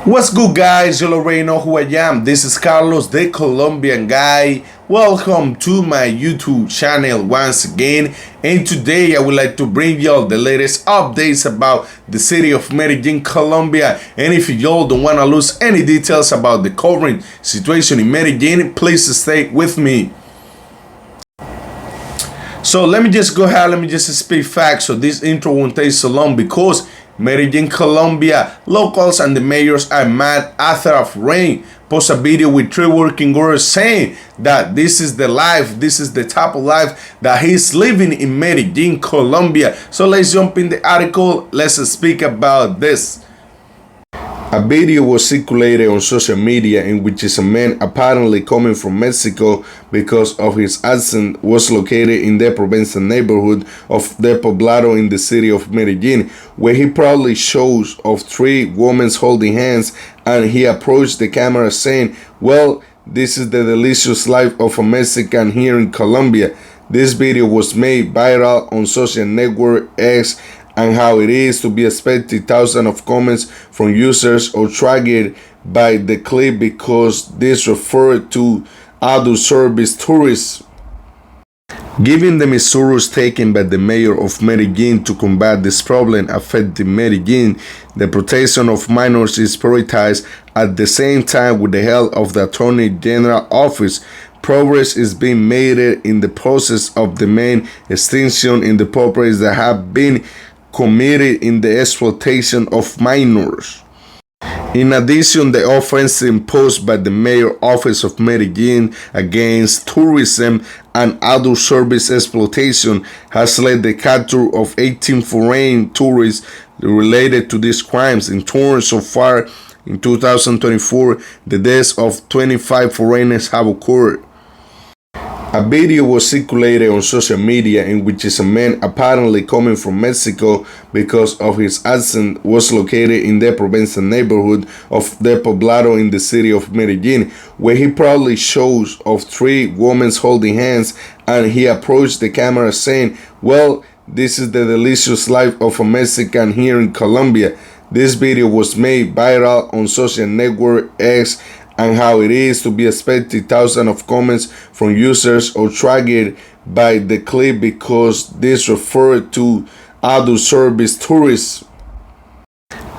What's good, guys? You already know who I am. This is Carlos, the Colombian guy. Welcome to my YouTube channel once again. And today I would like to bring y'all the latest updates about the city of Medellin, Colombia. And if y'all don't want to lose any details about the current situation in Medellin, please stay with me. So let me just go ahead, let me just speak facts so this intro won't take so long, because Medellin, Colombia, locals and the mayors are mad after of rain. Post a video with 3 working girls saying that this is the life, this is the type of life that he's living in Medellin, Colombia. So let's jump in the article, let's speak about this. A video was circulated on social media in which a man apparently coming from Mexico because of his accent was located in the Provenza neighborhood of the Poblado in the city of Medellin, where he proudly shows of 3 women holding hands, and he approached the camera saying, "Well, this is the delicious life of a Mexican here in Colombia." This video was made viral on social network X, and how it is to be expected thousands of comments from users or triggered by the clip because this referred to adult service tourists. Given the measures taken by the mayor of Medellin to combat this problem affecting Medellin, the protection of minors is prioritized. At the same time, with the help of the Attorney General Office, progress is being made in the process of the main extinction in the properties that have been committed in the exploitation of minors. In addition, the offense imposed by the Mayor Office of Medellin against tourism and adult service exploitation has led the capture of 18 foreign tourists related to these crimes. In turn, so far in 2024, the deaths of 25 foreigners have occurred. A video was circulated on social media in which a man apparently coming from Mexico because of his accent was located in the Provenza neighborhood of the Poblado in the city of Medellin, where he proudly shows of 3 women holding hands, and he approached the camera saying, "Well, this is the delicious life of a Mexican here in Colombia." This video was made viral on social network X, and how it is to be expected thousands of comments from users or triggered by the clip because this referred to adult service tourists.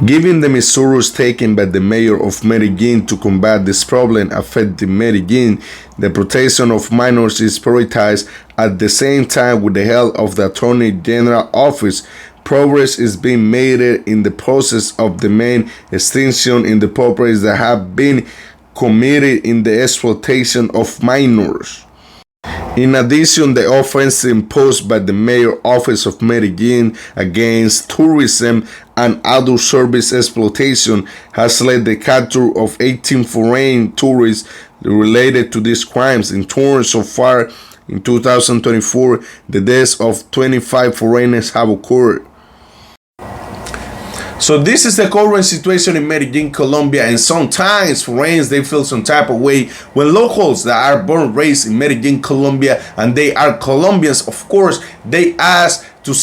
Given the measures taken by the mayor of Medellin to combat this problem affecting Medellin, the protection of minors is prioritized. At the same time, with the help of the Attorney General Office, progress is being made in the process of the main extinction in the properties that have been committed in the exploitation of minors. In addition, the offense imposed by the Mayor Office of Medellin against tourism and adult service exploitation has led the capture of 18 foreign tourists related to these crimes. In turn, so far in 2024, the deaths of 25 foreigners have occurred. So this is the current situation in Medellin, Colombia, and sometimes foreigners, they feel some type of way when locals that are born and raised in Medellin, Colombia, and they are Colombians, of course, they ask to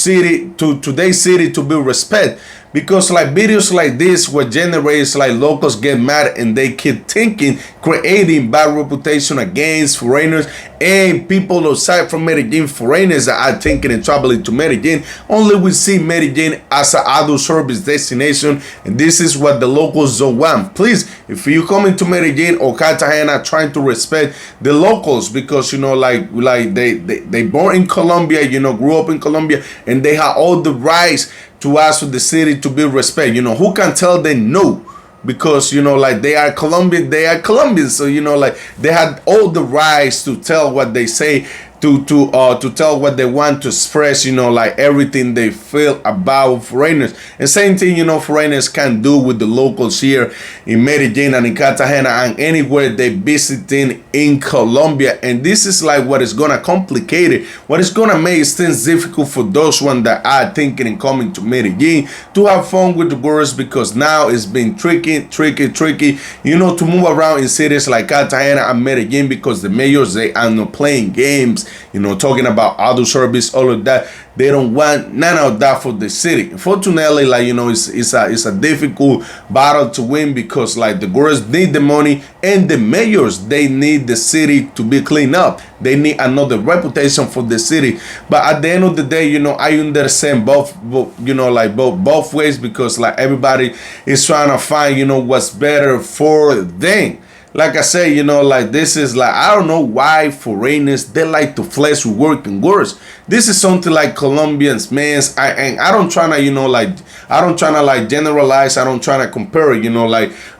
their city to be respect. Because like videos like this what generates like locals get mad and they keep thinking, creating bad reputation against foreigners and people outside from Medellin, foreigners that are thinking and traveling to Medellin. Only we see Medellin as an adult service destination, and this is what the locals don't want. Please, if you come into Medellin or Cartagena, trying to respect the locals, because you know like they born in Colombia, you know, grew up in Colombia, and they have all the rights to ask for the city to be respect. You know, who can tell them no? Because you know, like they are Colombians, so you know, like they had all the rights to tell what they say, to tell what they want to express, you know, like everything they feel about foreigners. And same thing, you know, foreigners can do with the locals here in Medellin and in Cartagena and anywhere they visiting in Colombia. And this is like what is gonna complicate it, what is gonna make things difficult for those ones that are thinking and coming to Medellin to have fun with the girls, because now it's been tricky, you know, to move around in cities like Cartagena and Medellin, because the mayors, they are not playing games. gangs, talking about auto service, all of that. They don't want none of that for the city. Unfortunately, it's a difficult battle to win because like the girls need the money and the mayors, they need the city to be cleaned up. They need another reputation for the city. But at the end of the day, I understand both ways because like everybody is trying to find, what's better for them. Like I say, this is like, I don't know why foreigners, they like to flex with working girls. This is something like Colombians, man. I don't try to generalize. I don't try to compare,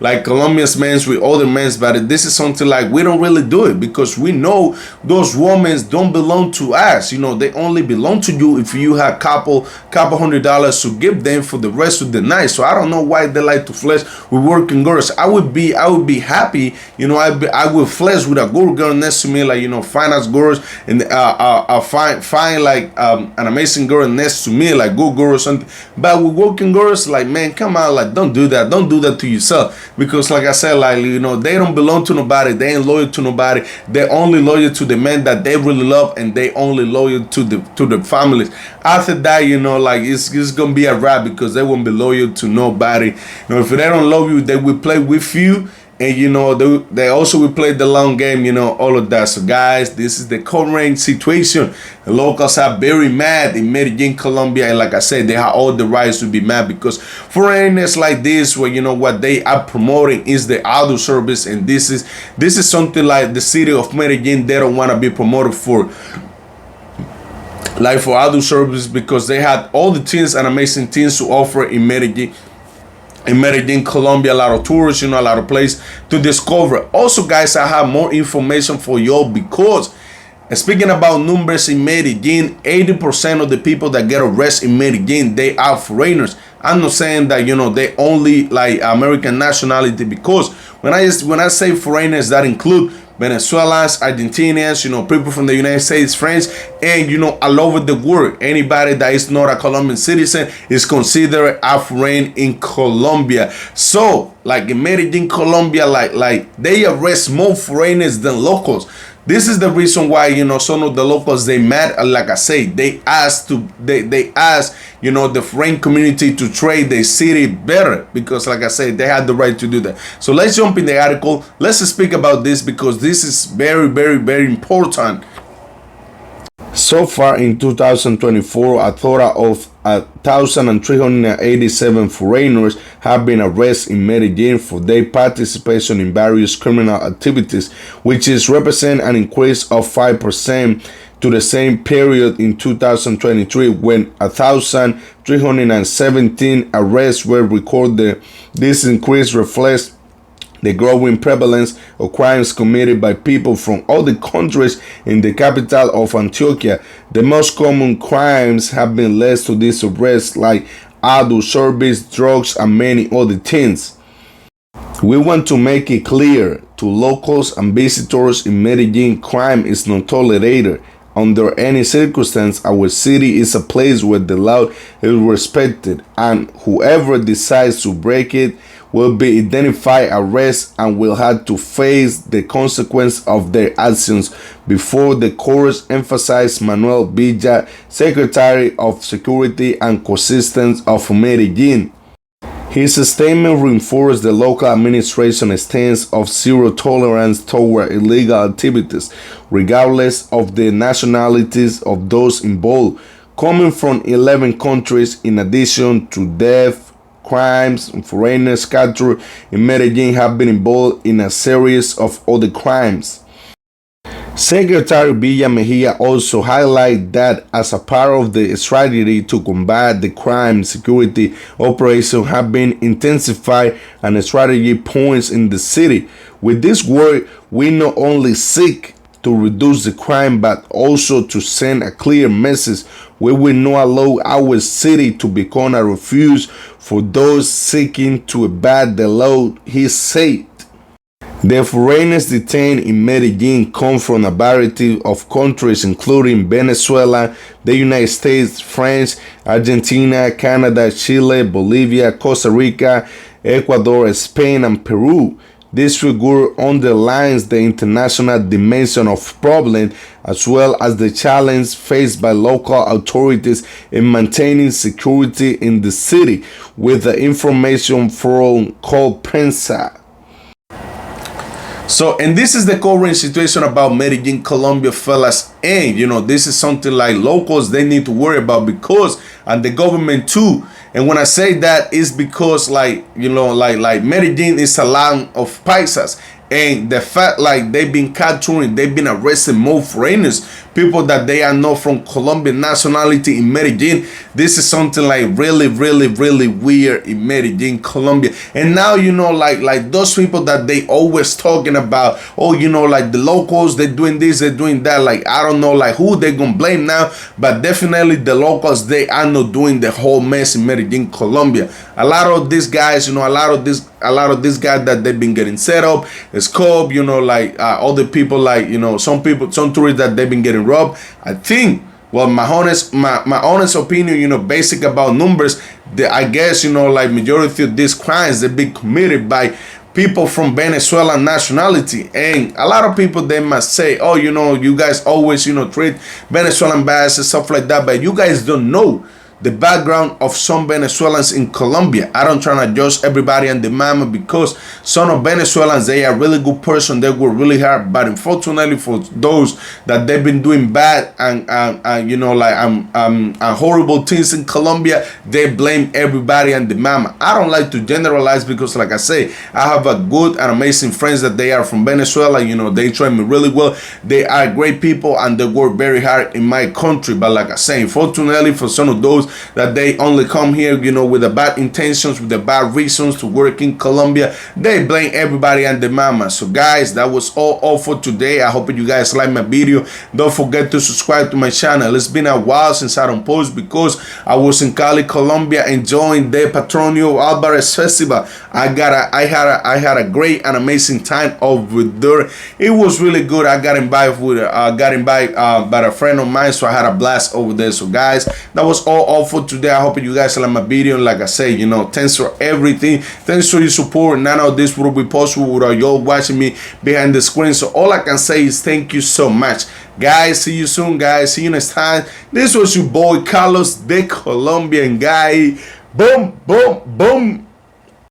like Colombians men with other men. But this is something like we don't really do it because we know those women don't belong to us. They only belong to you if you have couple $100 to give them for the rest of the night. So I don't know why they like to flex with working girls. I would be happy. I will flex with a good girl next to me, like fine as girls, and find like an amazing girl next to me, like good girl or something. But with working girls, like man, come on, like don't do that to yourself because like I said, like they don't belong to nobody, they ain't loyal to nobody, they're only loyal to the men that they really love, and they only loyal to the families. After that, like it's gonna be a wrap because they won't be loyal to nobody. If they don't love you, they will play with you. And they also will play the long game, all of that. So guys, this is the current situation. The locals are very mad in Medellin, Colombia, and like I said, they have all the rights to be mad because foreigners like this, where what they are promoting is the auto service, and this is something like the city of Medellin, they don't want to be promoted for. Like for auto service because they had all the things and amazing things to offer in Medellin. In Medellin, Colombia, a lot of tourists, a lot of places to discover. Also, guys, I have more information for y'all because speaking about numbers in Medellin, 80% of the people that get arrested in Medellin, they are foreigners. I'm not saying that, they only like American nationality because when I say foreigners, that include Venezuelans, Argentinians, people from the United States, French, and all over the world. Anybody that is not a Colombian citizen is considered a foreign in Colombia. So, like in Medellin, Colombia, like they arrest more foreigners than locals. This is the reason why some of the locals, they mad. Like I say, they ask the foreign community to trade their city better because like I said, they had the right to do that. So let's jump in the article. Let's speak about this because this is very, very, very important. So far in 2024, a total of 1,387 foreigners have been arrested in Medellin for their participation in various criminal activities, which is represent an increase of 5% to the same period in 2023 when 1,317 arrests were recorded. This increase reflects the growing prevalence of crimes committed by people from other countries in the capital of Antioquia. The most common crimes have been led to these arrests, like auto service, drugs, and many other things. We want to make it clear to locals and visitors in Medellin, crime is not tolerated. Under any circumstance, our city is a place where the law is respected, and whoever decides to break it will be identified, arrested, and will have to face the consequence of their actions before the court, emphasized Manuel Villa, Secretary of Security and Coexistence of Medellin. His statement reinforced the local administration's stance of zero tolerance toward illegal activities, regardless of the nationalities of those involved, coming from 11 countries. In addition to death, crimes, and foreigners captured in Medellin have been involved in a series of other crimes. Secretary Villa Mejia also highlighted that as a part of the strategy to combat the crime, security operations have been intensified and strategy points in the city. With this work, we not only seek to reduce the crime but also to send a clear message. We will not allow our city to become a refuge for those seeking to evade the law, he said. The foreigners detained in Medellin come from a variety of countries including Venezuela, the United States, France, Argentina, Canada, Chile, Bolivia, Costa Rica, Ecuador, Spain, and Peru. This figure underlines the international dimension of problem as well as the challenge faced by local authorities in maintaining security in the city, with the information from called Provenza. So, and this is the current situation about Medellin, Colombia, fellas. And, this is something like locals, they need to worry about because, and the government too. And when I say that, it's because like Medellin is a land of paisas. And the fact like they've been capturing, they've been arresting more foreigners, people that they are not from Colombian nationality in Medellin. This is something like really, really, really weird in Medellin, Colombia. And now, like those people that they always talking about, oh, like the locals, they're doing this, they're doing that. Like, I don't know, like who they gonna blame now, but definitely the locals, they are not doing the whole mess in Medellin, Colombia. A lot of these guys, a lot of these guys that they've been getting set up, scope, other people, like, some tourists that they've been getting robbed. I think, well, my honest opinion, basic about numbers, I guess, like majority of these crimes, they've been committed by people from Venezuelan nationality. And a lot of people, they must say, oh, you guys always, treat Venezuelan bad and stuff like that, but you guys don't know the background of some Venezuelans in Colombia. I don't try to judge everybody and the mama, because some of Venezuelans, they are really good person, they work really hard, but unfortunately for those that they've been doing bad and horrible things in Colombia, they blame everybody and the mama. I don't like to generalize because, like I say, I have a good and amazing friends that they are from Venezuela. They train me really well, they are great people, and they work very hard in my country. But like I say, unfortunately for some of those that they only come here, with the bad intentions, with the bad reasons to work in Colombia, they blame everybody and the mama. So guys, that was all for today. I hope you guys like my video. Don't forget to subscribe to my channel. It's been a while since I don't post because I was in Cali, Colombia, enjoying the Patronio Alvarez Festival. I had a great and amazing time over there. It was really good. I got invited by a friend of mine, so I had a blast over there. So guys, that was all for today. I hope you guys like my video. Like I say, thanks for everything. Thanks for your support. None of this would be possible without y'all watching me behind the screen. So all I can say is thank you so much, guys. See you soon, guys. See you next time. This was your boy Carlos, the Colombian guy. Boom, boom, boom.